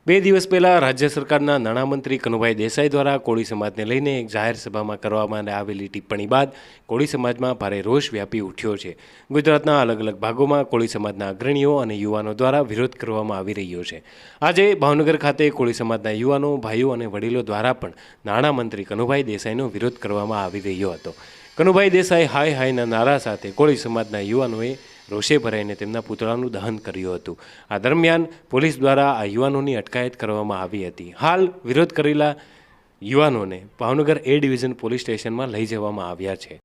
બે દિવસ પહેલા રાજ્ય સરકારના નાણામંત્રી કનુભાઈ દેસાઈ દ્વારા કોળી સમાજને લઈને એક જાહેર સભામાં કરવામાં આવેલી ટિપ્પણી બાદ કોળી સમાજમાં ભારે રોષ વ્યાપી ઉઠ્યો છે। ગુજરાતના અલગ અલગ ભાગોમાં કોળી સમાજના અગ્રણીઓ અને યુવાનો દ્વારા વિરોધ કરવામાં આવી રહ્યો છે। આજે ભાવનગર ખાતે કોળી સમાજના યુવાનો, ભાઈઓ અને વડીલો દ્વારા પણ નાણામંત્રી કનુભાઈ દેસાઈનો વિરોધ કરવામાં આવી રહ્યો હતો। કનુભાઈ દેસાઈ હાય હાયના નારા સાથે કોળી સમાજના યુવાનોએ રોષે ભરાઈને તેમના પુતળાનું દહન કર્યું હતું। આ દરમિયાન પોલીસ દ્વારા આ યુવાનોની અટકાયત કરવામાં આવી હતી। હાલ વિરોધ કરેલા યુવાનોને ભાવનગર એ ડિવિઝન પોલીસ સ્ટેશનમાં લઈ જવામાં આવ્યા છે।